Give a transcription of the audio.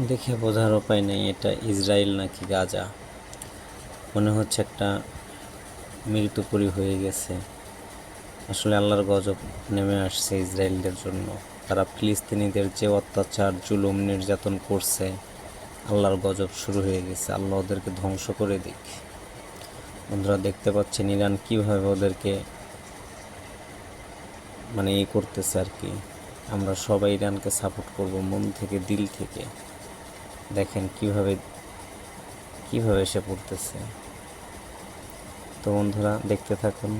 দেখে বোঝার উপায় নেই এটা ইসরায়েল নাকি গাজা। মনে হচ্ছে একটা মৃত্যুপুরী হয়ে গেছে। আসলে আল্লাহর গজব নেমে আসছে ইসরায়েলদের জন্য। তারা ফিলিস্তিনিদের যে অত্যাচার জুলুম নির্যাতন করছে, আল্লাহর গজব শুরু হয়ে গেছে। আল্লাহ ওদেরকে ধ্বংস করে দিক। বন্ধুরা দেখতে পাচ্ছেন ইরান কীভাবে ওদেরকে করতেছে আর কি। আমরা সবাই ইরানকে সাপোর্ট করব মন থেকে, দিল থেকে। দেখেন কিভাবে এসে পড়তেছে। তো বন্ধুরা দেখতে থাকুন।